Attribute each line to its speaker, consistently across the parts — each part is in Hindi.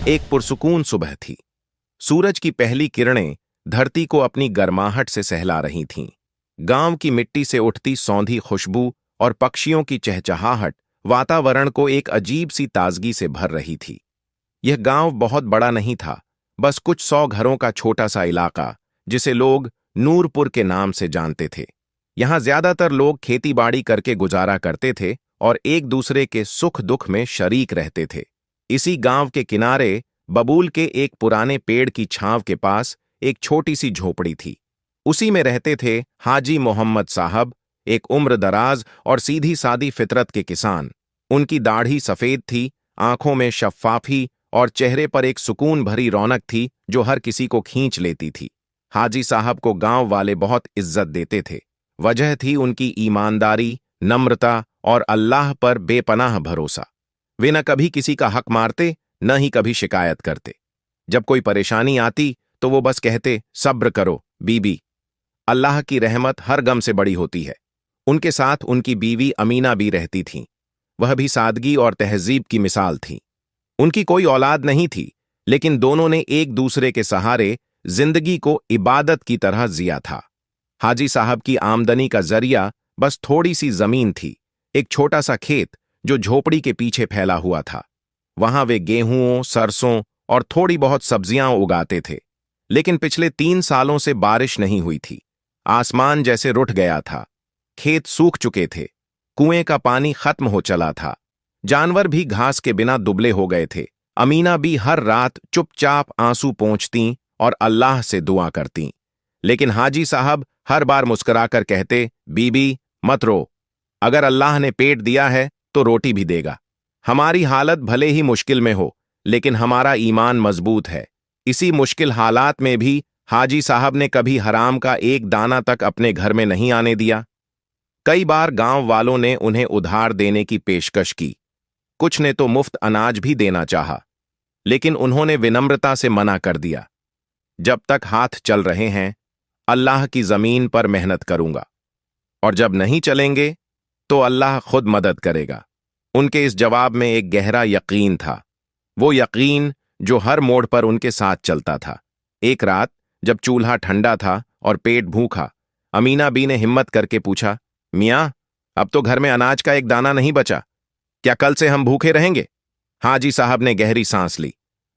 Speaker 1: एक पुरसुकून सुबह थी। सूरज की पहली किरणें धरती को अपनी गर्माहट से सहला रही थीं। गांव की मिट्टी से उठती सौंधी खुशबू और पक्षियों की चहचहाहट वातावरण को एक अजीब सी ताजगी से भर रही थी। यह गांव बहुत बड़ा नहीं था, बस कुछ 100 घरों का छोटा सा इलाका, जिसे लोग नूरपुर के नाम से जानते थे। यहां ज्यादातर लोग खेतीबाड़ी करके गुजारा करते थे और एक दूसरे के सुख दुख में शरीक रहते थे। इसी गांव के किनारे बबूल के एक पुराने पेड़ की छांव के पास एक छोटी सी झोपड़ी थी। उसी में रहते थे हाजी मोहम्मद साहब, एक उम्र दराज और सीधी सादी फितरत के किसान। उनकी दाढ़ी सफेद थी, आंखों में शफ्फाफी और चेहरे पर एक सुकून भरी रौनक थी जो हर किसी को खींच लेती थी। हाजी साहब को गांव वाले बहुत इज्जत देते थे। वजह थी उनकी ईमानदारी, नम्रता और अल्लाह पर बेपनाह भरोसा। वे न कभी किसी का हक मारते, न ही कभी शिकायत करते। जब कोई परेशानी आती तो वो बस कहते, सब्र करो बीबी, अल्लाह की रहमत हर गम से बड़ी होती है। उनके साथ उनकी बीवी अमीना भी रहती थीं। वह भी सादगी और तहजीब की मिसाल थी। उनकी कोई औलाद नहीं थी, लेकिन दोनों ने एक दूसरे के सहारे जिंदगी को इबादत की तरह जिया था। हाजी साहब की आमदनी का जरिया बस थोड़ी सी जमीन थी, एक छोटा सा खेत जो झोपड़ी के पीछे फैला हुआ था। वहां वे गेहूं, सरसों और थोड़ी बहुत सब्जियां उगाते थे। लेकिन पिछले 3 सालों से बारिश नहीं हुई थी। आसमान जैसे रुठ गया था। खेत सूख चुके थे। कुएं का पानी खत्म हो चला था। जानवर भी घास के बिना दुबले हो गए थे। अमीना भी हर रात चुपचाप आंसू पोंछतीं और अल्लाह से दुआ करतीं। लेकिन हाजी साहब हर बार मुस्कुराकर कहते, बीबी मत रो, अगर अल्लाह ने पेट दिया है तो रोटी भी देगा। हमारी हालत भले ही मुश्किल में हो, लेकिन हमारा ईमान मजबूत है। इसी मुश्किल हालात में भी हाजी साहब ने कभी हराम का एक दाना तक अपने घर में नहीं आने दिया। कई बार गांव वालों ने उन्हें उधार देने की पेशकश की। कुछ ने तो मुफ्त अनाज भी देना चाहा, लेकिन उन्होंने विनम्रता से मना कर दिया। जब तक हाथ चल रहे हैं, अल्लाह की जमीन पर मेहनत करूंगा, और जब नहीं चलेंगे तो अल्लाह खुद मदद करेगा। उनके इस जवाब में एक गहरा यकीन था, वो यकीन जो हर मोड़ पर उनके साथ चलता था। एक रात जब चूल्हा ठंडा था और पेट भूखा, अमीना बी ने हिम्मत करके पूछा, मियां, अब तो घर में अनाज का एक दाना नहीं बचा, क्या कल से हम भूखे रहेंगे? हाजी साहब ने गहरी सांस ली,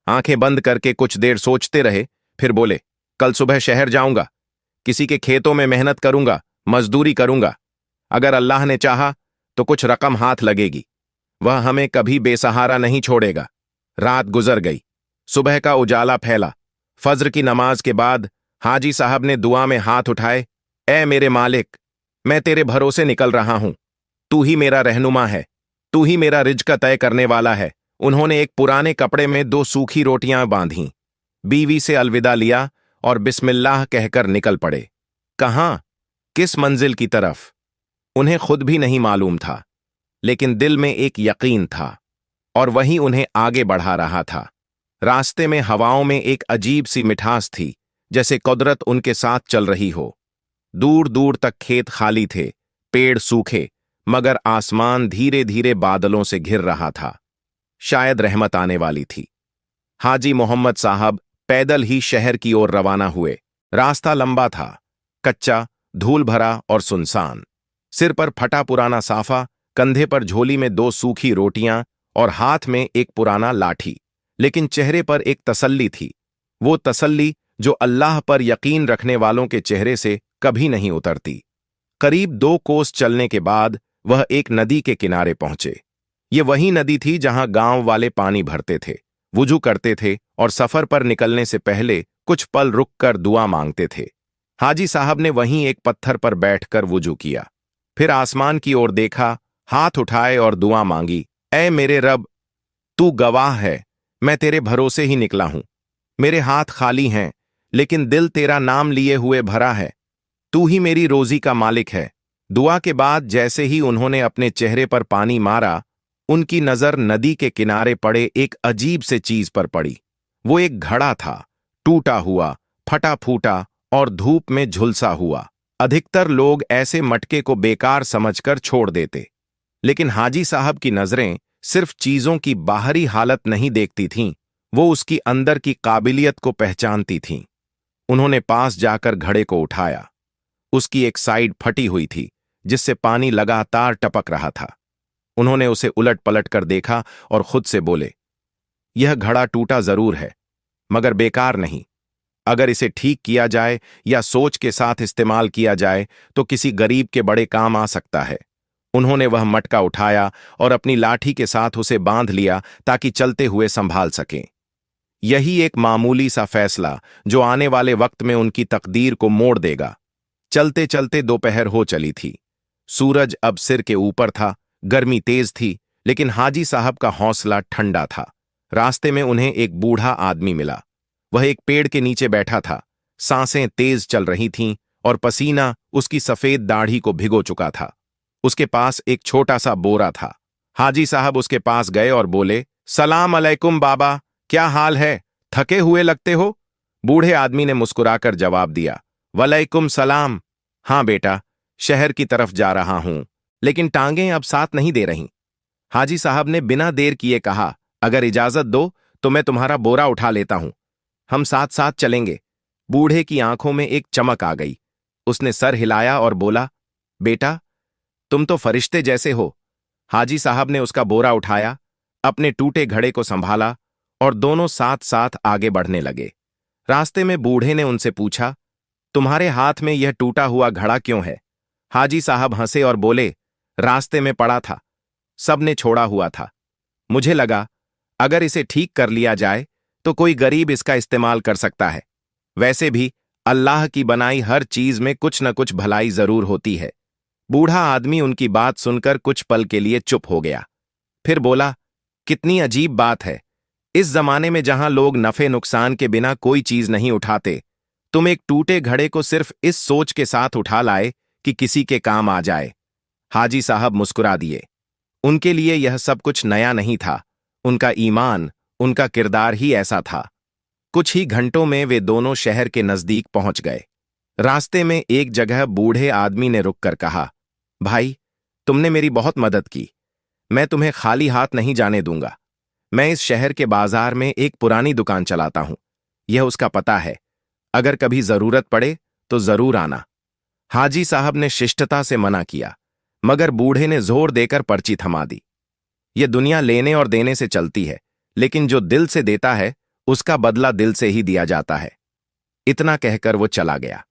Speaker 1: आंखें बंद करके कुछ देर सोचते रहे, फिर बोले, कल सुबह शहर जाऊंगा, किसी के खेतों में मेहनत करूंगा, मजदूरी करूंगा। अगर अल्लाह ने चाहा तो कुछ रकम हाथ लगेगी। वह हमें कभी बेसहारा नहीं छोड़ेगा। रात गुजर गई, सुबह का उजाला फैला। फज्र की नमाज के बाद हाजी साहब ने दुआ में हाथ उठाए, ए मेरे मालिक, मैं तेरे भरोसे निकल रहा हूं। तू ही मेरा रहनुमा है, तू ही मेरा रिज्क तय करने वाला है। उन्होंने एक पुराने कपड़े में 2 सूखी रोटियां बांधीं, बीवी से अलविदा लिया और बिस्मिल्लाह कहकर निकल पड़े। कहां, किस मंजिल की तरफ, उन्हें खुद भी नहीं मालूम था, लेकिन दिल में एक यकीन था और वही उन्हें आगे बढ़ा रहा था। रास्ते में हवाओं में एक अजीब सी मिठास थी, जैसे कुदरत उनके साथ चल रही हो। दूर दूर तक खेत खाली थे, पेड़ सूखे, मगर आसमान धीरे धीरे बादलों से घिर रहा था। शायद रहमत आने वाली थी। हाजी मोहम्मद साहब पैदल ही शहर की ओर रवाना हुए। रास्ता लंबा था, कच्चा, धूल भरा और सुनसान। सिर पर फटा पुराना साफा, कंधे पर झोली में 2 सूखी रोटियां और हाथ में एक पुराना लाठी, लेकिन चेहरे पर एक तसल्ली थी, वो तसल्ली जो अल्लाह पर यकीन रखने वालों के चेहरे से कभी नहीं उतरती। करीब 2 कोस चलने के बाद वह एक नदी के किनारे पहुंचे। ये वही नदी थी जहां गांव वाले पानी भरते थे, वुजू करते थे और सफर पर निकलने से पहले कुछ पल रुककर दुआ मांगते थे। हाजी साहब ने वहीं एक पत्थर पर बैठकर वुजू किया, फिर आसमान की ओर देखा, हाथ उठाए और दुआ मांगी, ऐ मेरे रब, तू गवाह है, मैं तेरे भरोसे ही निकला हूं। मेरे हाथ खाली हैं, लेकिन दिल तेरा नाम लिए हुए भरा है। तू ही मेरी रोजी का मालिक है। दुआ के बाद जैसे ही उन्होंने अपने चेहरे पर पानी मारा, उनकी नजर नदी के किनारे पड़े एक अजीब से चीज पर पड़ी। वो एक घड़ा था, टूटा हुआ, फटा फूटा और धूप में झुलसा हुआ। अधिकतर लोग ऐसे मटके को बेकार समझकर छोड़ देते, लेकिन हाजी साहब की नजरें सिर्फ चीजों की बाहरी हालत नहीं देखती थीं, वो उसकी अंदर की काबिलियत को पहचानती थीं। उन्होंने पास जाकर घड़े को उठाया। उसकी एक साइड फटी हुई थी, जिससे पानी लगातार टपक रहा था। उन्होंने उसे उलट पलट कर देखा और खुद से बोले, यह घड़ा टूटा जरूर है, मगर बेकार नहीं। अगर इसे ठीक किया जाए या सोच के साथ इस्तेमाल किया जाए तो किसी गरीब के बड़े काम आ सकता है। उन्होंने वह मटका उठाया और अपनी लाठी के साथ उसे बांध लिया ताकि चलते हुए संभाल सकें। यही एक मामूली सा फैसला जो आने वाले वक्त में उनकी तकदीर को मोड़ देगा। चलते चलते दोपहर हो चली थी। सूरज अब सिर के ऊपर था, गर्मी तेज थी, लेकिन हाजी साहब का हौसला ठंडा था। रास्ते में उन्हें एक बूढ़ा आदमी मिला। वह एक पेड़ के नीचे बैठा था। सांसें तेज चल रही थीं और पसीना उसकी सफेद दाढ़ी को भिगो चुका था। उसके पास एक छोटा सा बोरा था। हाजी साहब उसके पास गए और बोले, सलाम अलैकुम बाबा, क्या हाल है? थके हुए लगते हो? बूढ़े आदमी ने मुस्कुराकर जवाब दिया, वलैकुम सलाम। हाँ बेटा, शहर की तरफ जा रहा हूं, लेकिन टांगें अब साथ नहीं दे रहीं। हाजी साहब ने बिना देर किए कहा, अगर इजाजत दो तो मैं तुम्हारा बोरा उठा लेता हूं। हम साथ साथ चलेंगे। बूढ़े की आंखों में एक चमक आ गई। उसने सर हिलाया और बोला, बेटा, तुम तो फरिश्ते जैसे हो। हाजी साहब ने उसका बोरा उठाया, अपने टूटे घड़े को संभाला और दोनों साथ साथ आगे बढ़ने लगे। रास्ते में बूढ़े ने उनसे पूछा, तुम्हारे हाथ में यह टूटा हुआ घड़ा क्यों है? हाजी साहब हंसे और बोले, रास्ते में पड़ा था, सबने छोड़ा हुआ था। मुझे लगा अगर इसे ठीक कर लिया जाए तो कोई गरीब इसका इस्तेमाल कर सकता है। वैसे भी अल्लाह की बनाई हर चीज में कुछ न कुछ भलाई जरूर होती है। बूढ़ा आदमी उनकी बात सुनकर कुछ पल के लिए चुप हो गया। फिर बोला, कितनी अजीब बात है। इस जमाने में जहां लोग नफे नुकसान के बिना कोई चीज नहीं उठाते, तुम एक टूटे घड़े को सिर्फ इस सोच के साथ उठा लाए कि किसी के काम आ जाए। हाजी साहब मुस्कुरा दिए। उनके लिए यह सब कुछ नया नहीं था। उनका ईमान, उनका किरदार ही ऐसा था। कुछ ही घंटों में वे दोनों शहर के नजदीक पहुंच गए। रास्ते में एक जगह बूढ़े आदमी ने रुककर कहा, भाई, तुमने मेरी बहुत मदद की। मैं तुम्हें खाली हाथ नहीं जाने दूंगा। मैं इस शहर के बाजार में एक पुरानी दुकान चलाता हूं। यह उसका पता है। अगर कभी जरूरत पड़े तो जरूर आना। हाजी साहब ने शिष्टता से मना किया, मगर बूढ़े ने जोर देकर पर्ची थमा दी। यह दुनिया लेने और देने से चलती है, लेकिन जो दिल से देता है उसका बदला दिल से ही दिया जाता है। इतना कहकर वो चला गया।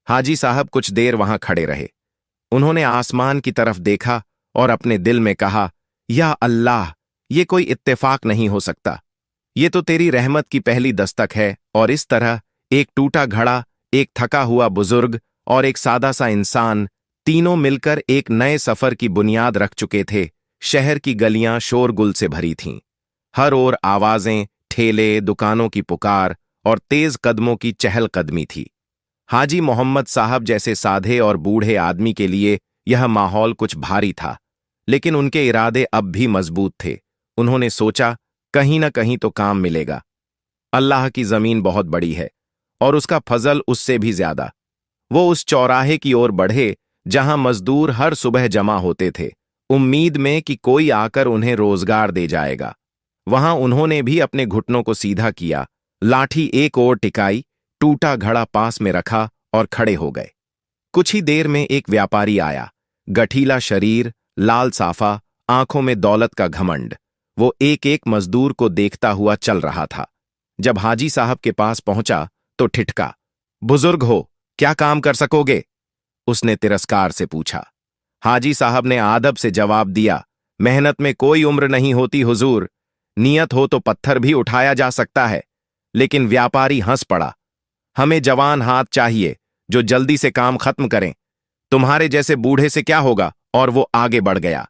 Speaker 1: हाजी साहब कुछ देर वहां खड़े रहे। उन्होंने आसमान की तरफ देखा और अपने दिल में कहा, या अल्लाह, ये कोई इत्तेफाक नहीं हो सकता। ये तो तेरी रहमत की पहली दस्तक है। और इस तरह एक टूटा घड़ा, एक थका हुआ बुजुर्ग और एक सादा सा इंसान, तीनों मिलकर एक नए सफर की बुनियाद रख चुके थे। शहर की गलियां शोरगुल से भरी थीं। हर ओर आवाजें, ठेले, दुकानों की पुकार और तेज कदमों की चहलकदमी थी। हाजी मोहम्मद साहब जैसे साधे और बूढ़े आदमी के लिए यह माहौल कुछ भारी था, लेकिन उनके इरादे अब भी मजबूत थे। उन्होंने सोचा, कहीं न कहीं तो काम मिलेगा। अल्लाह की जमीन बहुत बड़ी है और उसका फजल उससे भी ज्यादा। वो उस चौराहे की ओर बढ़े जहां मजदूर हर सुबह जमा होते थे, उम्मीद में कि कोई आकर उन्हें रोजगार दे जाएगा। वहां उन्होंने भी अपने घुटनों को सीधा किया, लाठी एक ओर टिकाई, टूटा घड़ा पास में रखा और खड़े हो गए। कुछ ही देर में एक व्यापारी आया। गठीला शरीर, लाल साफा, आंखों में दौलत का घमंड। वो एक एक मजदूर को देखता हुआ चल रहा था। जब हाजी साहब के पास पहुंचा तो ठिठका, बुजुर्ग हो, क्या काम कर सकोगे? उसने तिरस्कार से पूछा। हाजी साहब ने आदब से जवाब दिया, मेहनत में कोई उम्र नहीं होती हुजूर। नियत हो तो पत्थर भी उठाया जा सकता है। लेकिन व्यापारी हंस पड़ा, हमें जवान हाथ चाहिए जो जल्दी से काम खत्म करें। तुम्हारे जैसे बूढ़े से क्या होगा? और वो आगे बढ़ गया।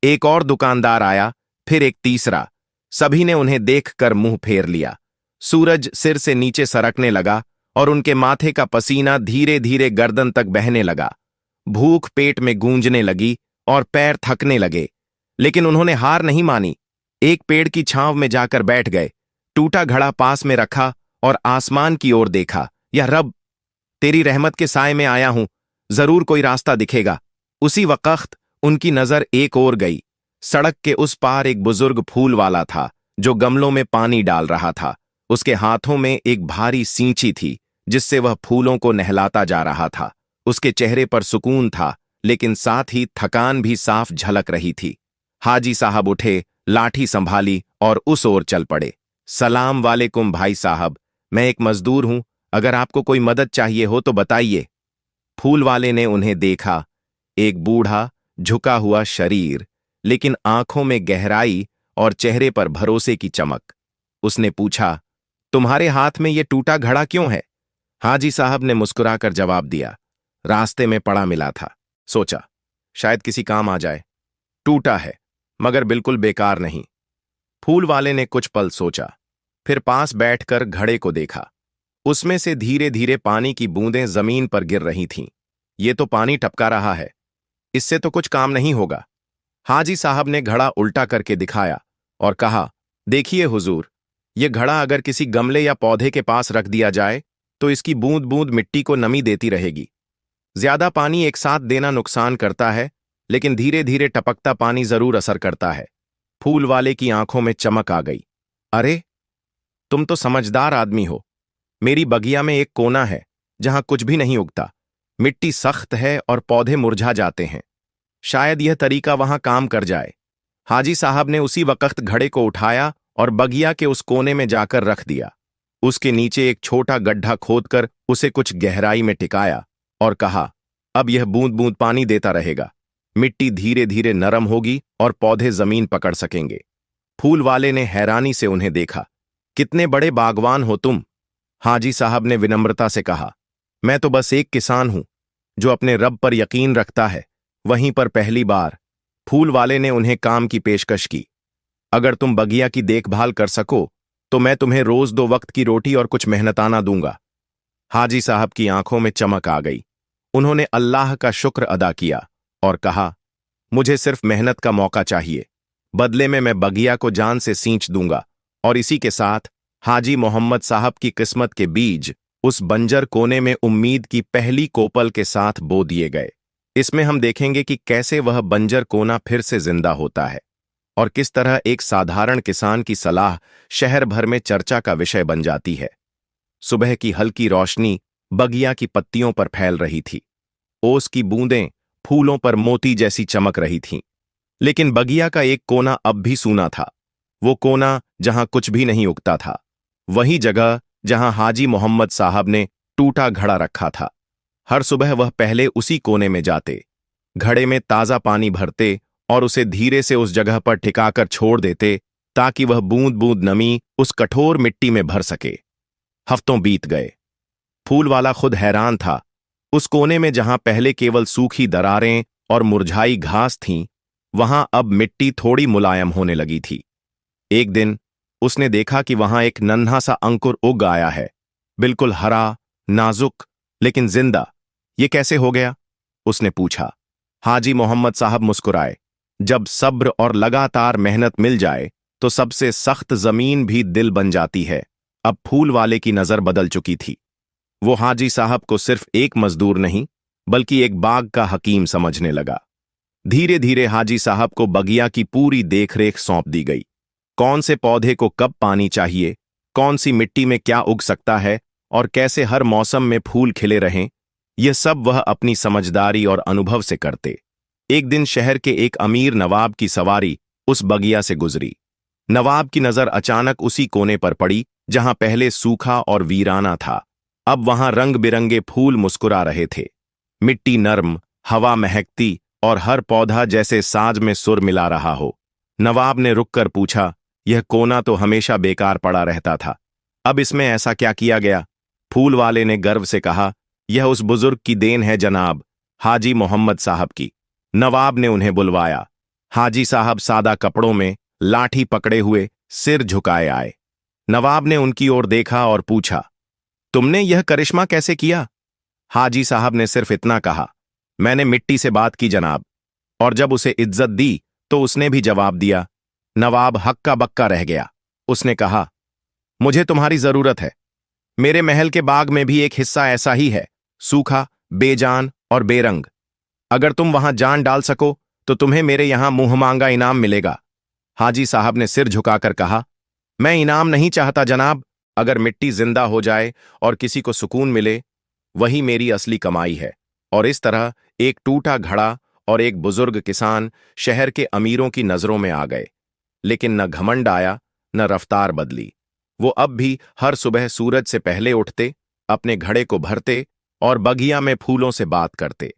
Speaker 1: एक और दुकानदार आया, फिर एक तीसरा। सभी ने उन्हें देखकर मुंह फेर लिया। सूरज सिर से नीचे सरकने लगा और उनके माथे का पसीना धीरे धीरे गर्दन तक बहने लगा। भूख पेट में गूंजने लगी और पैर थकने लगे, लेकिन उन्होंने हार नहीं मानी। एक पेड़ की छांव में जाकर बैठ गए, टूटा घड़ा पास में रखा और आसमान की ओर देखा। या रब, तेरी रहमत के साए में आया हूं, जरूर कोई रास्ता दिखेगा। उसी वक्त उनकी नजर एक ओर गई। सड़क के उस पार एक बुजुर्ग फूल वाला था, जो गमलों में पानी डाल रहा था। उसके हाथों में एक भारी सींची थी जिससे वह फूलों को नहलाता जा रहा था। उसके चेहरे पर सुकून था, लेकिन साथ ही थकान भी साफ झलक रही थी। हाजी साहब उठे, लाठी संभाली और उस ओर चल पड़े। सलाम वालेकुम भाई साहब, मैं एक मजदूर हूं, अगर आपको कोई मदद चाहिए हो तो बताइए। फूल वाले ने उन्हें देखा। एक बूढ़ा, झुका हुआ शरीर, लेकिन आंखों में गहराई और चेहरे पर भरोसे की चमक। उसने पूछा, तुम्हारे हाथ में ये टूटा घड़ा क्यों है? हाजी साहब ने मुस्कुराकर जवाब दिया, रास्ते में पड़ा मिला था, सोचा शायद किसी काम आ जाए। टूटा है, मगर बिल्कुल बेकार नहीं। फूल वाले ने कुछ पल सोचा, फिर पास बैठकर घड़े को देखा। उसमें से धीरे धीरे पानी की बूंदें जमीन पर गिर रही थीं। ये तो पानी टपका रहा है, इससे तो कुछ काम नहीं होगा। हाजी साहब ने घड़ा उल्टा करके दिखाया और कहा, देखिए हुजूर, ये घड़ा अगर किसी गमले या पौधे के पास रख दिया जाए तो इसकी बूंद बूंद मिट्टी को नमी देती रहेगी। ज्यादा पानी एक साथ देना नुकसान करता है, लेकिन धीरे धीरे टपकता पानी जरूर असर करता है। फूल वाले की आंखों में चमक आ गई। अरे, तुम तो समझदार आदमी हो। मेरी बगिया में एक कोना है जहां कुछ भी नहीं उगता। मिट्टी सख्त है और पौधे मुरझा जाते हैं। शायद यह तरीका वहां काम कर जाए। हाजी साहब ने उसी वक्त घड़े को उठाया और बगिया के उस कोने में जाकर रख दिया। उसके नीचे एक छोटा गड्ढा खोदकर उसे कुछ गहराई में टिकाया और कहा, अब यह बूंद बूंद पानी देता रहेगा। मिट्टी धीरे धीरे नरम होगी और पौधे जमीन पकड़ सकेंगे। फूल वाले ने हैरानी से उन्हें देखा। कितने बड़े बागवान हो तुम? हाजी साहब ने विनम्रता से कहा, मैं तो बस एक किसान हूं जो अपने रब पर यकीन रखता है। वहीं पर पहली बार फूल वाले ने उन्हें काम की पेशकश की। अगर तुम बगिया की देखभाल कर सको तो मैं तुम्हें रोज 2 वक्त की रोटी और कुछ मेहनताना दूंगा। हाजी साहब की आंखों में चमक आ गई। उन्होंने अल्लाह का शुक्र अदा किया और कहा, मुझे सिर्फ मेहनत का मौका चाहिए, बदले में मैं बगिया को जान से सींच दूंगा। और इसी के साथ हाजी मोहम्मद साहब की किस्मत के बीज उस बंजर कोने में उम्मीद की पहली कोपल के साथ बो दिए गए। इसमें हम देखेंगे कि कैसे वह बंजर कोना फिर से जिंदा होता है और किस तरह एक साधारण किसान की सलाह शहर भर में चर्चा का विषय बन जाती है। सुबह की हल्की रोशनी बगिया की पत्तियों पर फैल रही थी। ओस की बूंदें फूलों पर मोती जैसी चमक रही थीं। लेकिन बगिया का एक कोना अब भी सूना था। वो कोना जहां कुछ भी नहीं उगता था। वही जगह जहां हाजी मोहम्मद साहब ने टूटा घड़ा रखा था। हर सुबह वह पहले उसी कोने में जाते, घड़े में ताजा पानी भरते और उसे धीरे से उस जगह पर टिकाकर छोड़ देते ताकि वह बूंद बूंद नमी उस कठोर मिट्टी में भर सके। हफ्तों बीत गए। फूल वाला खुद हैरान था। उस कोने में जहां पहले केवल सूखी दरारें और मुरझाई घास थीं, वहां अब मिट्टी थोड़ी मुलायम होने लगी थी। एक दिन उसने देखा कि वहां एक नन्हा सा अंकुर उग आया है, बिल्कुल हरा, नाजुक, लेकिन जिंदा। ये कैसे हो गया? उसने पूछा। हाजी मोहम्मद साहब मुस्कुराए। जब सब्र और लगातार मेहनत मिल जाए तो सबसे सख्त जमीन भी दिल बन जाती है। अब फूल वाले की नजर बदल चुकी थी। वो हाजी साहब को सिर्फ एक मजदूर नहीं, बल्कि एक बाग का हकीम समझने लगा। धीरे धीरे हाजी साहब को बगिया की पूरी देखरेख सौंप दी गई। कौन से पौधे को कब पानी चाहिए, कौन सी मिट्टी में क्या उग सकता है और कैसे हर मौसम में फूल खिले रहें, यह सब वह अपनी समझदारी और अनुभव से करते। एक दिन शहर के एक अमीर नवाब की सवारी उस बगिया से गुजरी। नवाब की नजर अचानक उसी कोने पर पड़ी जहां पहले सूखा और वीराना था। अब वहां रंग बिरंगे फूल मुस्कुरा रहे थे। मिट्टी नर्म, हवा महकती और हर पौधा जैसे साज में सुर मिला रहा हो। नवाब ने रुककर पूछा, यह कोना तो हमेशा बेकार पड़ा रहता था, अब इसमें ऐसा क्या किया गया? फूल वाले ने गर्व से कहा, यह उस बुजुर्ग की देन है जनाब, हाजी मोहम्मद साहब की। नवाब ने उन्हें बुलवाया। हाजी साहब सादा कपड़ों में, लाठी पकड़े हुए, सिर झुकाए आए। नवाब ने उनकी ओर देखा और पूछा, तुमने यह करिश्मा कैसे किया? हाजी साहब ने सिर्फ इतना कहा, मैंने मिट्टी से बात की जनाब। और जब उसे इज्जत दी तो उसने भी जवाब दिया। नवाब हक्का बक्का रह गया। उसने कहा, मुझे तुम्हारी जरूरत है। मेरे महल के बाग में भी एक हिस्सा ऐसा ही है, सूखा, बेजान और बेरंग। अगर तुम वहां जान डाल सको तो तुम्हें मेरे यहां मुंह मांगा इनाम मिलेगा। हाजी साहब ने सिर झुकाकर कहा, मैं इनाम नहीं चाहता जनाब। अगर मिट्टी जिंदा हो जाए और किसी को सुकून मिले, वही मेरी असली कमाई है। और इस तरह एक टूटा घड़ा और एक बुजुर्ग किसान शहर के अमीरों की नजरों में आ गए। लेकिन न घमंड आया, न रफ्तार बदली। वो अब भी हर सुबह सूरज से पहले उठते, अपने घड़े को भरते और बगिया में फूलों से बात करते।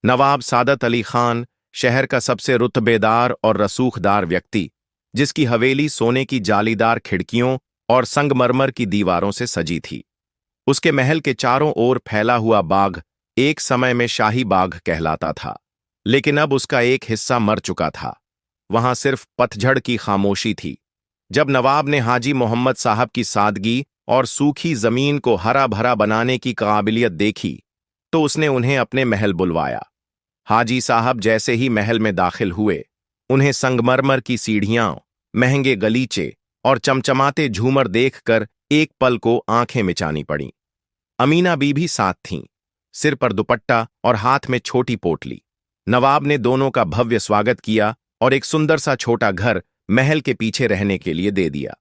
Speaker 1: नवाब सादत अली खान, शहर का सबसे रुतबेदार और रसूखदार व्यक्ति, जिसकी हवेली सोने की जालीदार खिड़कियों और संगमरमर की दीवारों से सजी थी। उसके महल के चारों ओर फैला हुआ बाग एक समय में शाही बाग कहलाता था, लेकिन अब उसका एक हिस्सा मर चुका था। वहां सिर्फ पतझड़ की खामोशी थी। जब नवाब ने हाजी मोहम्मद साहब की सादगी और सूखी जमीन को हरा भरा बनाने की काबिलियत देखी, तो उसने उन्हें अपने महल बुलवाया। हाजी साहब जैसे ही महल में दाखिल हुए, उन्हें संगमरमर की सीढ़ियां, महंगे गलीचे और चमचमाते झूमर देखकर एक पल को आंखें मिचानी पड़ीं। अमीना बीबी साथ थीं, सिर पर दुपट्टा और हाथ में छोटी पोटली। नवाब ने दोनों का भव्य स्वागत किया और एक सुंदर सा छोटा घर महल के पीछे रहने के लिए दे दिया।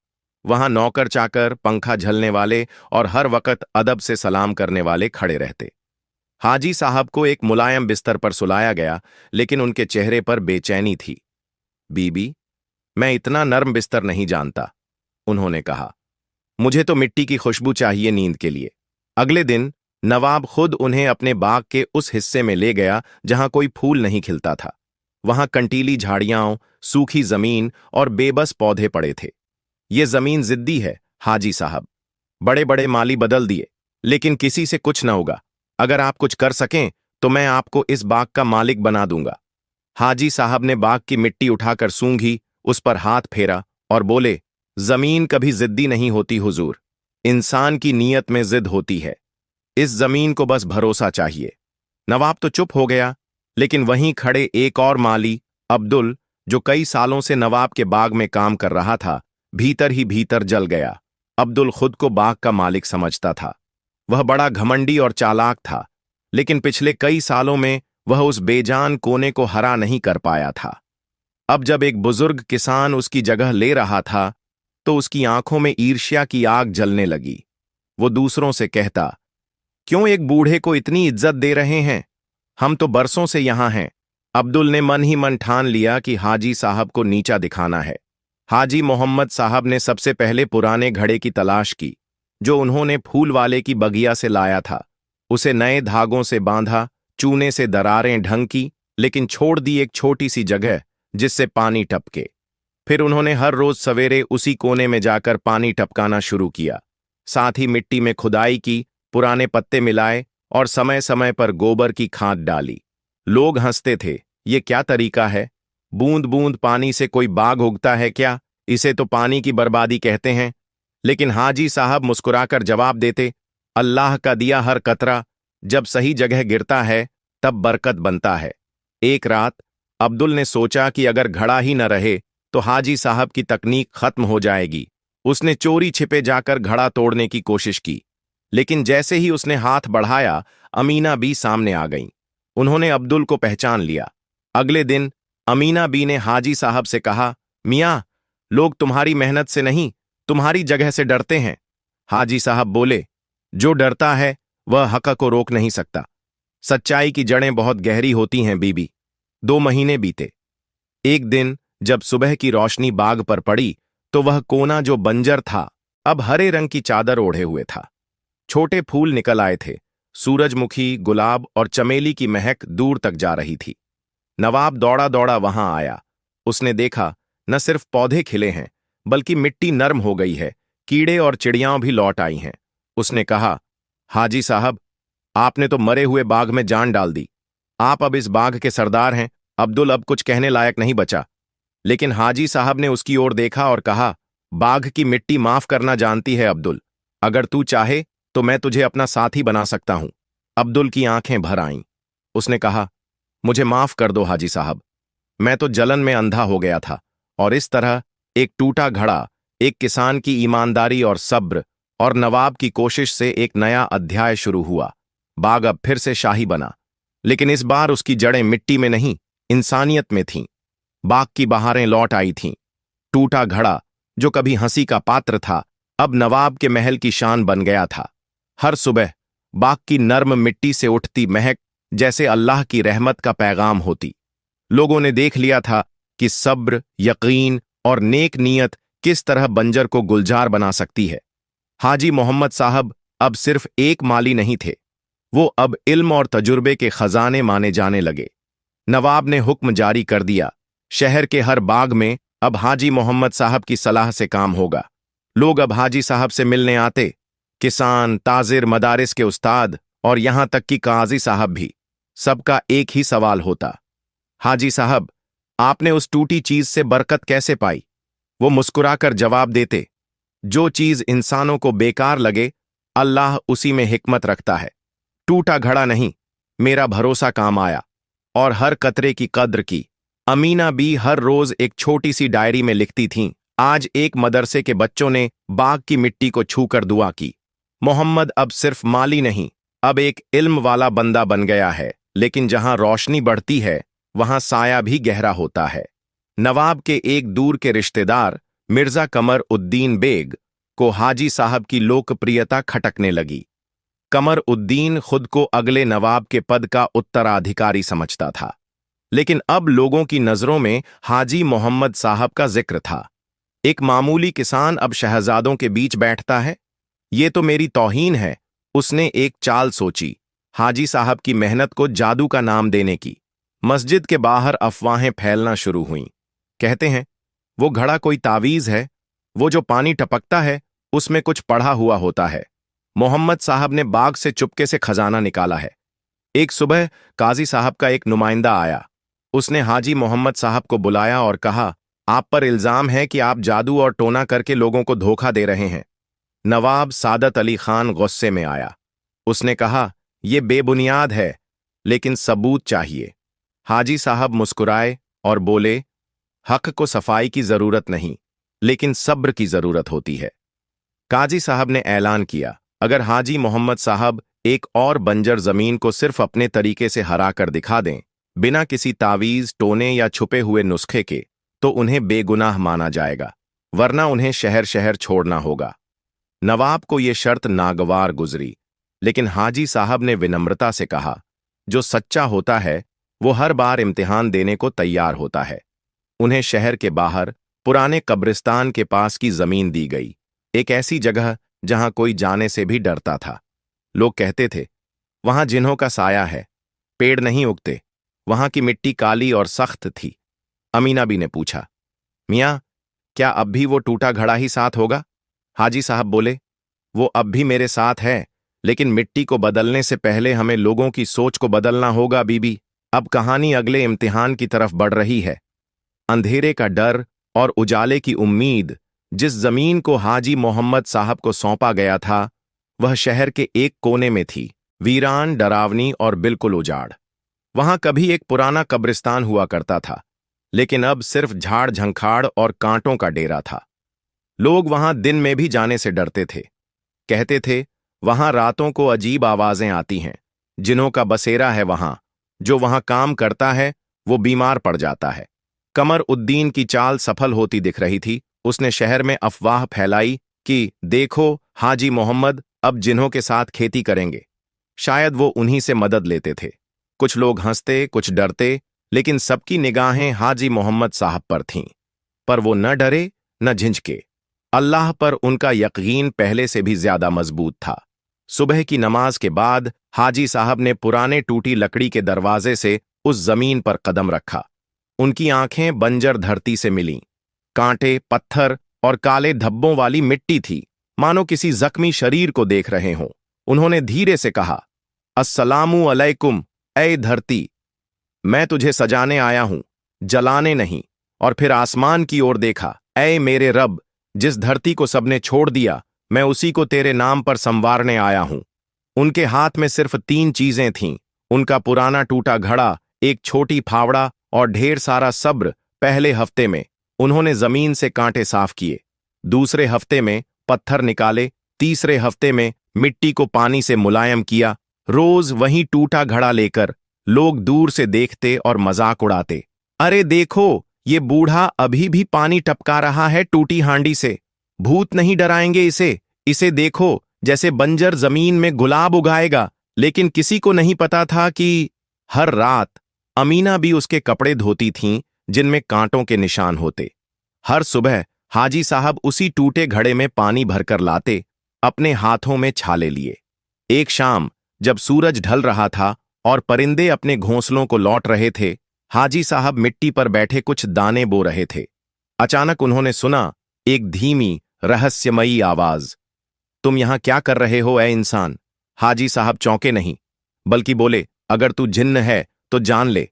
Speaker 1: वहां नौकर चाकर, पंखा झलने वाले और हर वक्त अदब से सलाम करने वाले खड़े रहते। हाजी साहब को एक मुलायम बिस्तर पर सुलाया गया, लेकिन उनके चेहरे पर बेचैनी थी। बीबी, मैं इतना नर्म बिस्तर नहीं जानता, उन्होंने कहा। मुझे तो मिट्टी की खुशबू चाहिए नींद के लिए। अगले दिन नवाब खुद उन्हें अपने बाग के उस हिस्से में ले गया जहां कोई फूल नहीं खिलता था। वहां कंटीली झाड़ियां, सूखी जमीन और बेबस पौधे पड़े थे। ये जमीन जिद्दी है हाजी साहब। बड़े बड़े माली बदल दिए, लेकिन किसी से कुछ न होगा। अगर आप कुछ कर सकें तो मैं आपको इस बाग का मालिक बना दूंगा। हाजी साहब ने बाग की मिट्टी उठाकर सूंघी, उस पर हाथ फेरा और बोले, जमीन कभी जिद्दी नहीं होती हुजूर। इंसान की नीयत में जिद होती है। इस जमीन को बस भरोसा चाहिए। नवाब तो चुप हो गया, लेकिन वहीं खड़े एक और माली, अब्दुल, जो कई सालों से नवाब के बाग में काम कर रहा था, भीतर ही भीतर जल गया। अब्दुल खुद को बाग का मालिक समझता था। वह बड़ा घमंडी और चालाक था, लेकिन पिछले कई सालों में वह उस बेजान कोने को हरा नहीं कर पाया था। अब जब एक बुजुर्ग किसान उसकी जगह ले रहा था, तो उसकी आंखों में ईर्ष्या की आग जलने लगी। वो दूसरों से कहता, क्यों एक बूढ़े को इतनी इज्जत दे रहे हैं? हम तो बरसों से यहां हैं। अब्दुल ने मन ही मन ठान लिया कि हाजी साहब को नीचा दिखाना है। हाजी मोहम्मद साहब ने सबसे पहले पुराने घड़े की तलाश की, जो उन्होंने फूल वाले की बगिया से लाया था। उसे नए धागों से बांधा, चूने से दरारें ढंकी, लेकिन छोड़ दी एक छोटी सी जगह जिससे पानी टपके। फिर उन्होंने हर रोज सवेरे उसी कोने में जाकर पानी टपकाना शुरू किया। साथ ही मिट्टी में खुदाई की, पुराने पत्ते मिलाए और समय समय पर गोबर की खाद डाली। लोग हंसते थे, ये क्या तरीका है? बूंद बूंद पानी से कोई बाग उगता है क्या? इसे तो पानी की बर्बादी कहते हैं। लेकिन हाजी साहब मुस्कुराकर जवाब देते, अल्लाह का दिया हर कतरा जब सही जगह गिरता है तब बरकत बनता है। एक रात अब्दुल ने सोचा कि अगर घड़ा ही न रहे तो हाजी साहब की तकनीक खत्म हो जाएगी। उसने चोरी छिपे जाकर घड़ा तोड़ने की कोशिश की, लेकिन जैसे ही उसने हाथ बढ़ाया, अमीना बी सामने आ गईं। उन्होंने अब्दुल को पहचान लिया। अगले दिन अमीना बी ने हाजी साहब से कहा, मियां, लोग तुम्हारी मेहनत से नहीं, तुम्हारी जगह से डरते हैं। हाजी साहब बोले, जो डरता है वह हक को रोक नहीं सकता। सच्चाई की जड़ें बहुत गहरी होती हैं बीबी। 2 महीने बीते। एक दिन जब सुबह की रोशनी बाग पर पड़ी, तो वह कोना जो बंजर था, अब हरे रंग की चादर ओढ़े हुए था। छोटे फूल निकल आए थे। सूरजमुखी, गुलाब और चमेली की महक दूर तक जा रही थी। नवाब दौड़ा दौड़ा वहां आया। उसने देखा, न सिर्फ पौधे खिले हैं, बल्कि मिट्टी नर्म हो गई है, कीड़े और चिड़ियां भी लौट आई हैं। उसने कहा, हाजी साहब, आपने तो मरे हुए बाग में जान डाल दी। आप अब इस बाग के सरदार हैं। अब्दुल अब कुछ कहने लायक नहीं बचा, लेकिन हाजी साहब ने उसकी ओर देखा और कहा, बाग की मिट्टी माफ करना जानती है अब्दुल। अगर तू चाहे तो मैं तुझे अपना साथी बना सकता हूं। अब्दुल की आंखें भर आईं। उसने कहा, मुझे माफ कर दो हाजी साहब, मैं तो जलन में अंधा हो गया था। और इस तरह एक टूटा घड़ा, एक किसान की ईमानदारी और सब्र और नवाब की कोशिश से एक नया अध्याय शुरू हुआ। बाग अब फिर से शाही बना, लेकिन इस बार उसकी जड़ें मिट्टी में नहीं, इंसानियत में थीं। बाग की बहारें लौट आई थीं। टूटा घड़ा, जो कभी हंसी का पात्र था, अब नवाब के महल की शान बन गया था। हर सुबह बाग की नर्म मिट्टी से उठती महक जैसे अल्लाह की रहमत का पैगाम होती। लोगों ने देख लिया था कि सब्र, यकीन और नेक नीयत किस तरह बंजर को गुलजार बना सकती है। हाजी मोहम्मद साहब अब सिर्फ एक माली नहीं थे, वो अब इल्म और तजुर्बे के खजाने माने जाने लगे। नवाब ने हुक्म जारी कर दिया, शहर के हर बाग में अब हाजी मोहम्मद साहब की सलाह से काम होगा। लोग अब हाजी साहब से मिलने आते, किसान, ताजिर, मदारिस के उस्ताद और यहां तक कि काजी साहब भी। सबका एक ही सवाल होता, हाजी साहब, आपने उस टूटी चीज से बरकत कैसे पाई? वो मुस्कुराकर जवाब देते, जो चीज इंसानों को बेकार लगे, अल्लाह उसी में हिकमत रखता है। टूटा घड़ा नहीं, मेरा भरोसा काम आया और हर कतरे की कद्र की। अमीना भी हर रोज एक छोटी सी डायरी में लिखती थीं, आज एक मदरसे के बच्चों ने बाग की मिट्टी को छूकर दुआ की। मोहम्मद अब सिर्फ माली नहीं, अब एक इल्म वाला बंदा बन गया है। लेकिन जहां रोशनी बढ़ती है, वहां साया भी गहरा होता है। नवाब के एक दूर के रिश्तेदार मिर्जा कमर उद्दीन बेग को हाजी साहब की लोकप्रियता खटकने लगी। कमर उद्दीन खुद को अगले नवाब के पद का उत्तराधिकारी समझता था, लेकिन अब लोगों की नजरों में हाजी मोहम्मद साहब का जिक्र था। एक मामूली किसान अब शहजादों के बीच बैठता है, ये तो मेरी तौहीन है। उसने एक चाल सोची, हाजी साहब की मेहनत को जादू का नाम देने की। मस्जिद के बाहर अफवाहें फैलना शुरू हुईं। कहते हैं वो घड़ा कोई तावीज है, वो जो पानी टपकता है उसमें कुछ पढ़ा हुआ होता है। मोहम्मद साहब ने बाग से चुपके से खजाना निकाला है। एक सुबह काजी साहब का एक नुमाइंदा आया। उसने हाजी मोहम्मद साहब को बुलाया और कहा, आप पर इल्जाम है कि आप जादू और टोना करके लोगों को धोखा दे रहे हैं। नवाब सादत अली खान गुस्से में आया। उसने कहा, यह बेबुनियाद है, लेकिन सबूत चाहिए। हाजी साहब मुस्कुराए और बोले, हक को सफाई की जरूरत नहीं, लेकिन सब्र की जरूरत होती है। काजी साहब ने ऐलान किया, अगर हाजी मोहम्मद साहब एक और बंजर जमीन को सिर्फ अपने तरीके से हरा कर दिखा दें, बिना किसी तावीज, टोने या छुपे हुए नुस्खे के, तो उन्हें बेगुनाह माना जाएगा, वरना उन्हें शहर शहर छोड़ना होगा। नवाब को यह शर्त नागवार गुजरी, लेकिन हाजी साहब ने विनम्रता से कहा, जो सच्चा होता है वो हर बार इम्तिहान देने को तैयार होता है। उन्हें शहर के बाहर पुराने कब्रिस्तान के पास की जमीन दी गई, एक ऐसी जगह जहां कोई जाने से भी डरता था। लोग कहते थे, वहां जिन्हों का साया है, पेड़ नहीं उगते। वहां की मिट्टी काली और सख्त थी। अमीना बी ने पूछा, मियां, क्या अब भी वो टूटा घड़ा ही साथ होगा? हाजी साहब बोले, वो अब भी मेरे साथ है, लेकिन मिट्टी को बदलने से पहले हमें लोगों की सोच को बदलना होगा बीबी। अब कहानी अगले इम्तिहान की तरफ बढ़ रही है। अंधेरे का डर और उजाले की उम्मीद जिस जमीन को हाजी मोहम्मद साहब को सौंपा गया था, वह शहर के एक कोने में थी, वीरान, डरावनी और बिल्कुल उजाड़। वहां कभी एक पुराना कब्रिस्तान हुआ करता था, लेकिन अब सिर्फ झाड़ झंखाड़ और कांटों का डेरा था। लोग वहां दिन में भी जाने से डरते थे। कहते थे, वहां रातों को अजीब आवाजें आती हैं, जिन्हों का बसेरा है वहां, जो वहां काम करता है वो बीमार पड़ जाता है। कमर उद्दीन की चाल सफल होती दिख रही थी। उसने शहर में अफवाह फैलाई कि देखो, हाजी मोहम्मद अब जिन्हों के साथ खेती करेंगे। शायद वो उन्हीं से मदद लेते थे। कुछ लोग हंसते, कुछ डरते, लेकिन सबकी निगाहें हाजी मोहम्मद साहब पर थीं। पर वो न डरे न झिझके। अल्लाह पर उनका यकीन पहले से भी ज्यादा मजबूत था। सुबह की नमाज के बाद हाजी साहब ने पुराने टूटी लकड़ी के दरवाजे से उस जमीन पर कदम रखा। उनकी आंखें बंजर धरती से मिलीं। कांटे, पत्थर और काले धब्बों वाली मिट्टी थी, मानो किसी जख्मी शरीर को देख रहे हों। उन्होंने धीरे से कहा, अस्सलामु अलैकुम, ऐ धरती, मैं तुझे सजाने आया हूं, जलाने नहीं। और फिर आसमान की ओर देखा, ऐ मेरे रब, जिस धरती को सबने छोड़ दिया, मैं उसी को तेरे नाम पर संवारने आया हूं। उनके हाथ में सिर्फ 3 चीजें थीं, उनका पुराना टूटा घड़ा, एक छोटी फावड़ा और ढेर सारा सब्र। पहले हफ्ते में उन्होंने जमीन से कांटे साफ किए, दूसरे हफ्ते में पत्थर निकाले, तीसरे हफ्ते में मिट्टी को पानी से मुलायम किया। रोज वहीं टूटा घड़ा लेकर लोग दूर से देखते और मजाक उड़ाते, अरे देखो, ये बूढ़ा अभी भी पानी टपका रहा है टूटी हांडी से। भूत नहीं डराएंगे इसे। इसे देखो, जैसे बंजर जमीन में गुलाब उगाएगा। लेकिन किसी को नहीं पता था कि हर रात अमीना भी उसके कपड़े धोती थीं, जिनमें कांटों के निशान होते। हर सुबह हाजी साहब उसी टूटे घड़े में पानी भरकर लाते, अपने हाथों में छाले लिए। एक शाम जब सूरज ढल रहा था और परिंदे अपने घोंसलों को लौट रहे थे, हाजी साहब मिट्टी पर बैठे कुछ दाने बो रहे थे। अचानक उन्होंने सुना एक धीमी रहस्यमयी आवाज, तुम यहां क्या कर रहे हो ए इंसान? हाजी साहब चौंके नहीं, बल्कि बोले, अगर तू जिन्न है तो जान ले,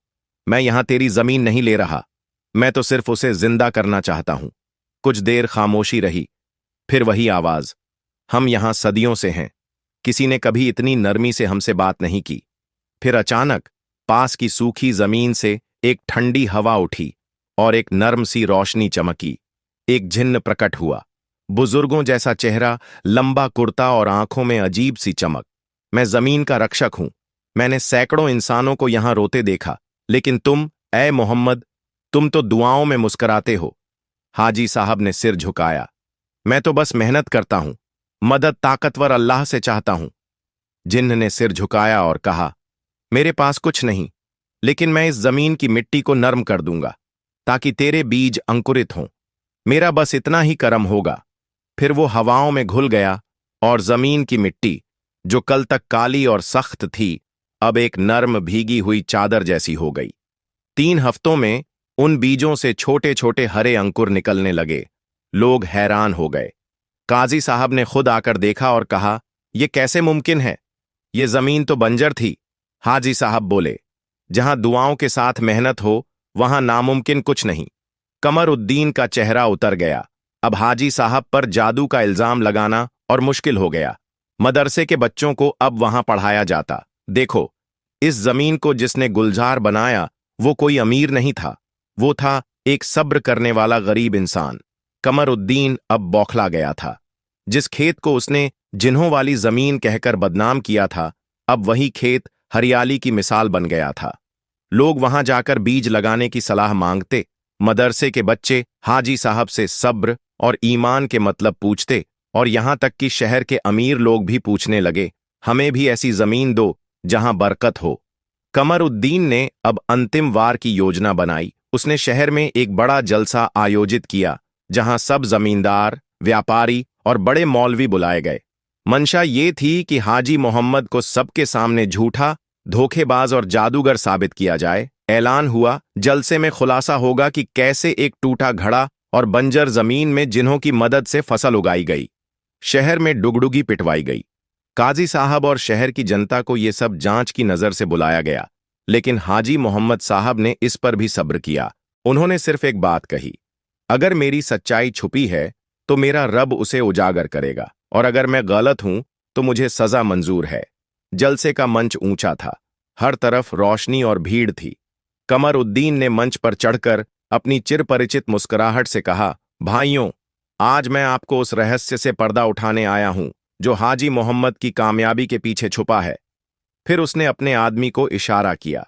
Speaker 1: मैं यहां तेरी जमीन नहीं ले रहा। मैं तो सिर्फ उसे जिंदा करना चाहता हूं। कुछ देर खामोशी रही, फिर वही आवाज, हम यहां सदियों से हैं। किसी ने कभी इतनी नरमी से हमसे बात नहीं की। फिर अचानक पास की सूखी जमीन से एक ठंडी हवा उठी और एक नर्म सी रोशनी चमकी। एक जिन्न प्रकट हुआ, बुजुर्गों जैसा चेहरा, लंबा कुर्ता और आंखों में अजीब सी चमक। मैं जमीन का रक्षक हूं। मैंने सैकड़ों इंसानों को यहां रोते देखा, लेकिन तुम, ए मोहम्मद, तुम तो दुआओं में मुस्कुराते हो। हाजी साहब ने सिर झुकाया। मैं तो बस मेहनत करता हूं, मदद ताकतवर अल्लाह से चाहता हूं। जिन्न ने सिर झुकाया और कहा, मेरे पास कुछ नहीं, लेकिन मैं इस जमीन की मिट्टी को नर्म कर दूंगा ताकि तेरे बीज अंकुरित हों। मेरा बस इतना ही करम होगा। फिर वो हवाओं में घुल गया और जमीन की मिट्टी, जो कल तक काली और सख्त थी, अब एक नर्म भीगी हुई चादर जैसी हो गई। 3 हफ्तों में उन बीजों से छोटे छोटे हरे अंकुर निकलने लगे। लोग हैरान हो गए। काजी साहब ने खुद आकर देखा और कहा, यह कैसे मुमकिन है? ये जमीन तो बंजर थी। हाजी साहब बोले, जहां दुआओं के साथ मेहनत हो, वहां नामुमकिन कुछ नहीं। कमरुद्दीन का चेहरा उतर गया। अब हाजी साहब पर जादू का इल्जाम लगाना और मुश्किल हो गया। मदरसे के बच्चों को अब वहां पढ़ाया जाता, देखो, इस जमीन को जिसने गुलजार बनाया वो कोई अमीर नहीं था, वो था एक सब्र करने वाला गरीब इंसान। कमरुद्दीन अब बौखला गया था। जिस खेत को उसने जिन्हों वाली जमीन कहकर बदनाम किया था, अब वही खेत हरियाली की मिसाल बन गया था। लोग वहां जाकर बीज लगाने की सलाह मांगते। मदरसे के बच्चे हाजी साहब से सब्र और ईमान के मतलब पूछते, और यहां तक कि शहर के अमीर लोग भी पूछने लगे, हमें भी ऐसी जमीन दो जहां बरकत हो। कमरुद्दीन ने अब अंतिम वार की योजना बनाई। उसने शहर में एक बड़ा जलसा आयोजित किया, जहां सब जमींदार, व्यापारी और बड़े मौलवी बुलाए गए। मंशा ये थी कि हाजी मोहम्मद को सबके सामने झूठा, धोखेबाज और जादूगर साबित किया जाए। ऐलान हुआ, जलसे में खुलासा होगा कि कैसे एक टूटा घड़ा और बंजर जमीन में जिन्हों की मदद से फसल उगाई गई। शहर में डुगडुगी पिटवाई गई। काजी साहब और शहर की जनता को ये सब जांच की नजर से बुलाया गया, लेकिन हाजी मोहम्मद साहब ने इस पर भी सब्र किया। उन्होंने सिर्फ एक बात कही, अगर मेरी सच्चाई छुपी है तो मेरा रब उसे उजागर करेगा, और अगर मैं गलत हूं तो मुझे सजा मंजूर है। जलसे का मंच ऊंचा था, हर तरफ रोशनी और भीड़ थी। कमरुद्दीन ने मंच पर चढ़कर अपनी चिरपरिचित मुस्कुराहट से कहा, भाइयों, आज मैं आपको उस रहस्य से पर्दा उठाने आया हूं जो हाजी मोहम्मद की कामयाबी के पीछे छुपा है। फिर उसने अपने आदमी को इशारा किया।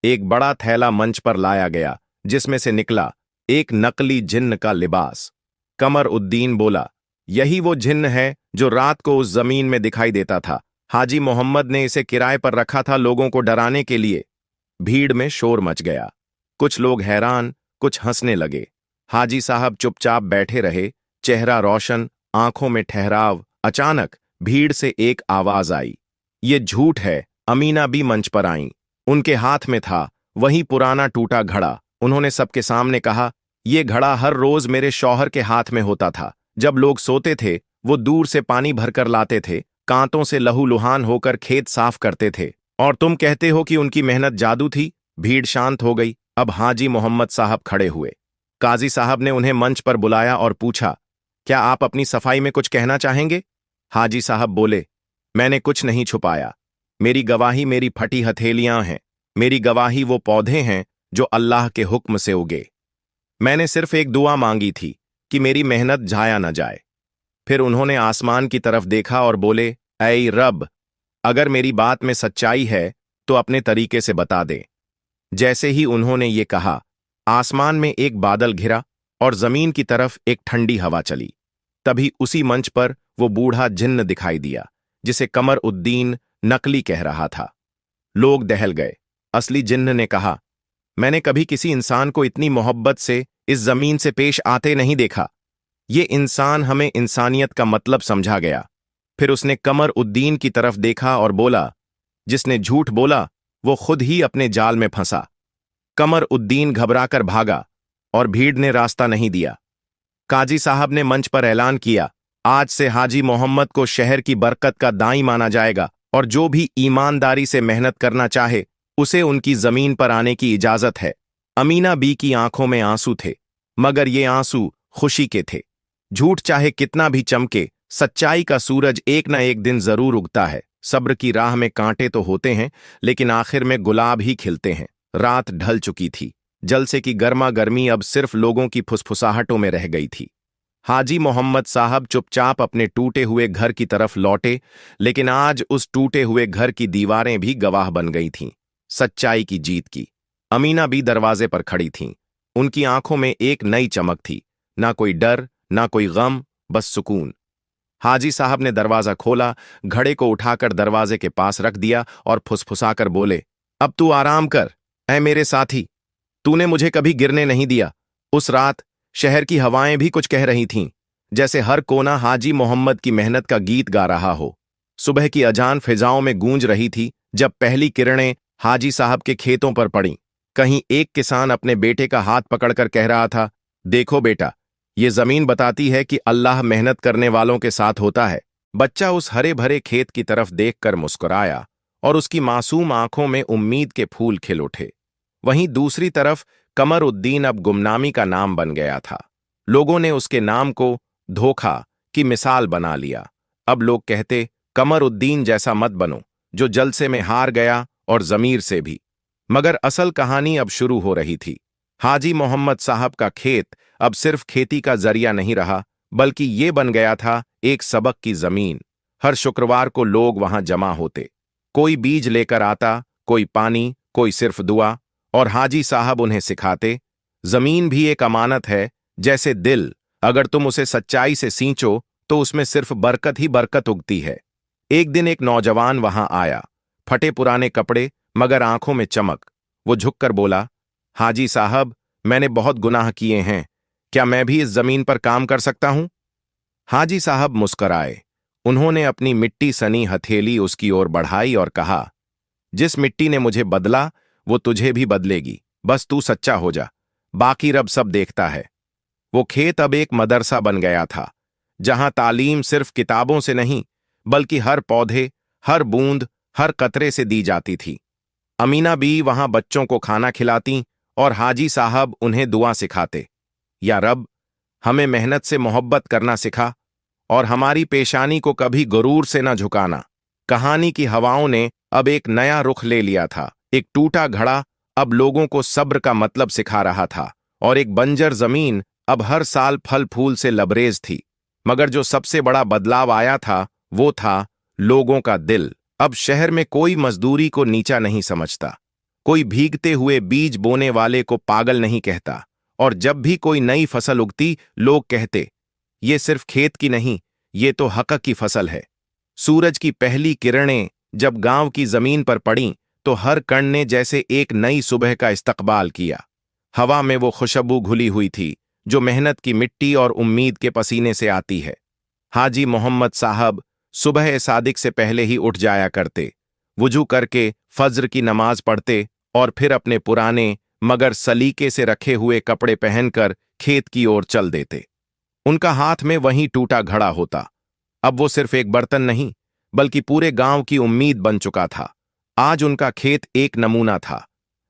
Speaker 1: एक बड़ा थैला मंच पर लाया गया, जिसमें से निकला एक नकली जिन्न का लिबास। कमरुद्दीन बोला, यही वो जिन्न है जो रात को उस जमीन में दिखाई देता था। हाजी मोहम्मद ने इसे किराए पर रखा था, लोगों को डराने के लिए। भीड़ में शोर मच गया। कुछ लोग हैरान, कुछ हंसने लगे। हाजी साहब चुपचाप बैठे रहे, चेहरा रोशन, आंखों में ठहराव। अचानक भीड़ से एक आवाज आई, ये झूठ है। अमीना भी मंच पर आईं। उनके हाथ में था वही पुराना टूटा घड़ा। उन्होंने सबके सामने कहा, ये घड़ा हर रोज मेरे शौहर के हाथ में होता था। जब लोग सोते थे वो दूर से पानी भरकर लाते थे, कांटों से लहूलुहान होकर खेत साफ करते थे। और तुम कहते हो कि उनकी मेहनत जादू थी। भीड़ शांत हो गई। अब हाजी मोहम्मद साहब खड़े हुए। काजी साहब ने उन्हें मंच पर बुलाया और पूछा, क्या आप अपनी सफाई में कुछ कहना चाहेंगे? हाजी साहब बोले, मैंने कुछ नहीं छुपाया। मेरी गवाही मेरी फटी हथेलियां हैं। मेरी गवाही वो पौधे हैं जो अल्लाह के हुक्म से उगे। मैंने सिर्फ एक दुआ मांगी थी कि मेरी मेहनत जाया न जाए। फिर उन्होंने आसमान की तरफ देखा और बोले, ऐ रब, अगर मेरी बात में सच्चाई है तो अपने तरीके से बता दे। जैसे ही उन्होंने ये कहा, आसमान में एक बादल घिरा और जमीन की तरफ एक ठंडी हवा चली। तभी उसी मंच पर वो बूढ़ा जिन्न दिखाई दिया जिसे कमर उद्दीन नकली कह रहा था। लोग दहल गए। असली जिन्न ने कहा, मैंने कभी किसी इंसान को इतनी मोहब्बत से इस जमीन से पेश आते नहीं देखा। ये इंसान हमें इंसानियत का मतलब समझा गया। फिर उसने कमर उद्दीन की तरफ देखा और बोला, जिसने झूठ बोला वो खुद ही अपने जाल में फंसा। कमर उद्दीन घबराकर भागा और भीड़ ने रास्ता नहीं दिया। काजी साहब ने मंच पर ऐलान किया, आज से हाजी मोहम्मद को शहर की बरकत का दाई माना जाएगा और जो भी ईमानदारी से मेहनत करना चाहे उसे उनकी जमीन पर आने की इजाजत है। अमीना बी की आंखों में आंसू थे, मगर ये आंसू खुशी के थे। झूठ चाहे कितना भी चमके, सच्चाई का सूरज एक न एक दिन जरूर उगता है। सब्र की राह में कांटे तो होते हैं, लेकिन आखिर में गुलाब ही खिलते हैं। रात ढल चुकी थी। जलसे की गर्मा गर्मी अब सिर्फ लोगों की फुसफुसाहटों में रह गई थी। हाजी मोहम्मद साहब चुपचाप अपने टूटे हुए घर की तरफ लौटे, लेकिन आज उस टूटे हुए घर की दीवारें भी गवाह बन गई थीं सच्चाई की जीत की। अमीना भी दरवाजे पर खड़ी थीं। उनकी आंखों में एक नई चमक थी, ना कोई डर, ना कोई गम, बस सुकून। हाजी साहब ने दरवाजा खोला, घड़े को उठाकर दरवाजे के पास रख दिया और फुसफुसाकर बोले, अब तू आराम कर, ऐ मेरे साथी। तूने मुझे कभी गिरने नहीं दिया। उस रात शहर की हवाएं भी कुछ कह रही थीं, जैसे हर कोना हाजी मोहम्मद की मेहनत का गीत गा रहा हो। सुबह की अजान फिजाओं में गूंज रही थी जब पहली किरणें हाजी साहब के खेतों पर पड़ीं। कहीं एक किसान अपने बेटे का हाथ पकड़कर कह रहा था, देखो बेटा, ये जमीन बताती है कि अल्लाह मेहनत करने वालों के साथ होता है। बच्चा उस हरे भरे खेत की तरफ देखकर मुस्कुराया और उसकी मासूम आंखों में उम्मीद के फूल खिल उठे। वहीं दूसरी तरफ कमर उद्दीन अब गुमनामी का नाम बन गया था। लोगों ने उसके नाम को धोखा की मिसाल बना लिया। अब लोग कहते, कमर उद्दीन जैसा मत बनो जो जलसे में हार गया और जमीर से भी। मगर असल कहानी अब शुरू हो रही थी। हाजी मोहम्मद साहब का खेत अब सिर्फ खेती का जरिया नहीं रहा, बल्कि ये बन गया था एक सबक की जमीन। हर शुक्रवार को लोग वहां जमा होते। कोई बीज लेकर आता, कोई पानी, कोई सिर्फ दुआ, और हाजी साहब उन्हें सिखाते, जमीन भी एक अमानत है, जैसे दिल, अगर तुम उसे सच्चाई से सींचो तो उसमें सिर्फ बरकत ही बरकत उगती है। एक दिन एक नौजवान वहां आया, फटे पुराने कपड़े मगर आंखों में चमक। वो झुककर बोला, हाजी साहब, मैंने बहुत गुनाह किए हैं, क्या मैं भी इस जमीन पर काम कर सकता हूं? हाजी साहब मुस्कराए। उन्होंने अपनी मिट्टी सनी हथेली उसकी ओर बढ़ाई और कहा, जिस मिट्टी ने मुझे बदला वो तुझे भी बदलेगी, बस तू सच्चा हो जा, बाकी रब सब देखता है। वो खेत अब एक मदरसा बन गया था, जहां तालीम सिर्फ किताबों से नहीं, बल्कि हर पौधे, हर बूंद, हर कतरे से दी जाती थी। अमीना बी वहां बच्चों को खाना खिलाती और हाजी साहब उन्हें दुआ सिखाते, या रब, हमें मेहनत से मोहब्बत करना सिखा और हमारी पेशानी को कभी गुरूर से न झुकाना। कहानी की हवाओं ने अब एक नया रुख ले लिया था। एक टूटा घड़ा अब लोगों को सब्र का मतलब सिखा रहा था और एक बंजर जमीन अब हर साल फल फूल से लबरेज थी। मगर जो सबसे बड़ा बदलाव आया था वो था लोगों का दिल। अब शहर में कोई मजदूरी को नीचा नहीं समझता, कोई भीगते हुए बीज बोने वाले को पागल नहीं कहता, और जब भी कोई नई फसल उगती लोग कहते, ये सिर्फ खेत की नहीं, ये तो हक की फसल है। सूरज की पहली किरणें जब गांव की जमीन पर पड़ीं तो हर कण ने जैसे एक नई सुबह का इस्तकबाल किया। हवा में वो खुशबू घुली हुई थी जो मेहनत की मिट्टी और उम्मीद के पसीने से आती है। हाजी मोहम्मद साहब सुबह सादिक से पहले ही उठ जाया करते, वुजू करके फज्र की नमाज पढ़ते और फिर अपने पुराने मगर सलीके से रखे हुए कपड़े पहनकर खेत की ओर चल देते। उनका हाथ में वही टूटा घड़ा होता। अब वो सिर्फ एक बर्तन नहीं, बल्कि पूरे गांव की उम्मीद बन चुका था। आज उनका खेत एक नमूना था,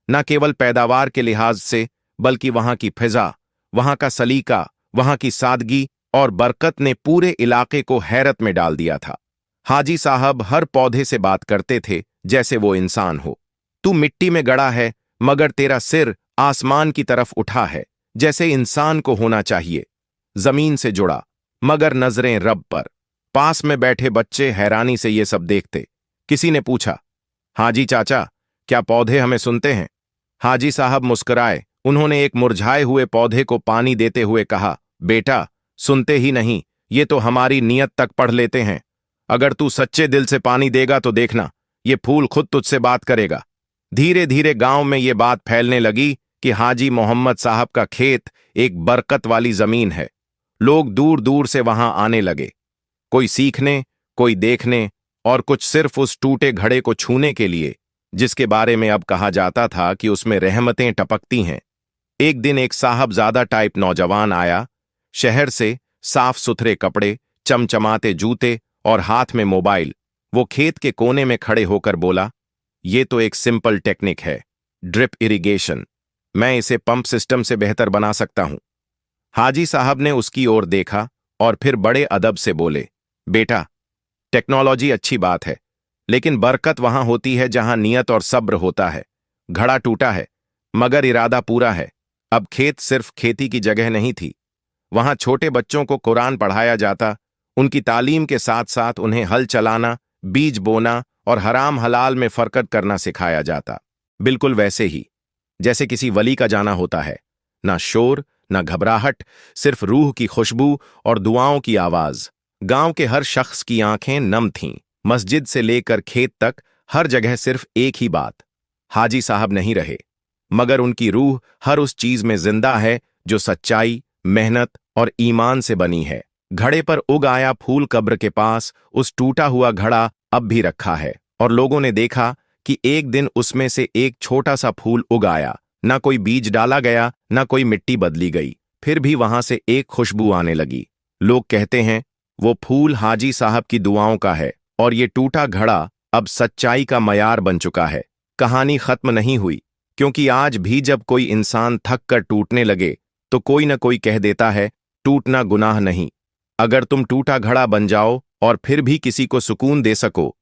Speaker 1: न केवल पैदावार के लिहाज से, बल्कि वहां की फिजा, वहां का सलीका, वहां की सादगी और बरकत ने पूरे इलाके को हैरत में डाल दिया था। हाजी साहब हर पौधे से बात करते थे जैसे वो इंसान हो। तू मिट्टी में गड़ा है, मगर तेरा सिर आसमान की तरफ उठा है, जैसे इंसान को होना चाहिए। जमीन से जुड़ा, मगर नजरें रब पर। पास में बैठे बच्चे हैरानी से ये सब देखते। किसी ने पूछा, हाजी चाचा, क्या पौधे हमें सुनते हैं? हाजी साहब मुस्कुराए, उन्होंने एक मुरझाए हुए पौधे को पानी देते हुए कहा, बेटा, सुनते ही नहीं, ये तो हमारी नियत तक पढ़ लेते हैं। अगर तू सच्चे दिल से पानी देगा तो देखना, ये फूल खुद तुझसे बात करेगा। धीरे धीरे गांव में ये बात फैलने लगी कि हाजी मोहम्मद साहब का खेत एक बरकत वाली जमीन है। लोग दूर दूर से वहां आने लगे, कोई सीखने, कोई देखने और कुछ सिर्फ उस टूटे घड़े को छूने के लिए, जिसके बारे में अब कहा जाता था कि उसमें रहमतें टपकती हैं। एक दिन एक साहबजादा टाइप नौजवान आया, शहर से, साफ सुथरे कपड़े, चमचमाते जूते और हाथ में मोबाइल। वो खेत के कोने में खड़े होकर बोला, ये तो एक सिंपल टेक्निक है, ड्रिप इरिगेशन। मैं इसे पंप सिस्टम से बेहतर बना सकता हूं। हाजी साहब ने उसकी ओर देखा और फिर बड़े अदब से बोले, बेटा, टेक्नोलॉजी अच्छी बात है, लेकिन बरकत वहां होती है जहां नियत और सब्र होता है। घड़ा टूटा है, मगर इरादा पूरा है। अब खेत सिर्फ खेती की जगह नहीं थी, वहां छोटे बच्चों को कुरान पढ़ाया जाता, उनकी तालीम के साथ साथ उन्हें हल चलाना, बीज बोना और हराम हलाल में फर्क करना सिखाया जाता। बिल्कुल वैसे ही जैसे किसी वली का जाना होता है, ना शोर, ना घबराहट, सिर्फ रूह की खुशबू और दुआओं की आवाज। गांव के हर शख्स की आंखें नम थीं, मस्जिद से लेकर खेत तक हर जगह सिर्फ एक ही बात, हाजी साहब नहीं रहे, मगर उनकी रूह हर उस चीज में जिंदा है जो सच्चाई, मेहनत और ईमान से बनी है। घड़े पर उग आया फूल कब्र के पास उस टूटा हुआ घड़ा अब भी रखा है, और लोगों ने देखा कि एक दिन उसमें से एक छोटा सा फूल उग आया। ना कोई बीज डाला गया, ना कोई मिट्टी बदली गई, फिर भी वहां से एक खुशबू आने लगी। लोग कहते हैं वो फूल हाजी साहब की दुआओं का है, और ये टूटा घड़ा अब सच्चाई का मयार बन चुका है। कहानी खत्म नहीं हुई, क्योंकि आज भी जब कोई इंसान थक कर टूटने लगे तो कोई न कोई कह देता है, टूटना गुनाह नहीं। अगर तुम टूटा घड़ा बन जाओ और फिर भी किसी को सुकून दे सको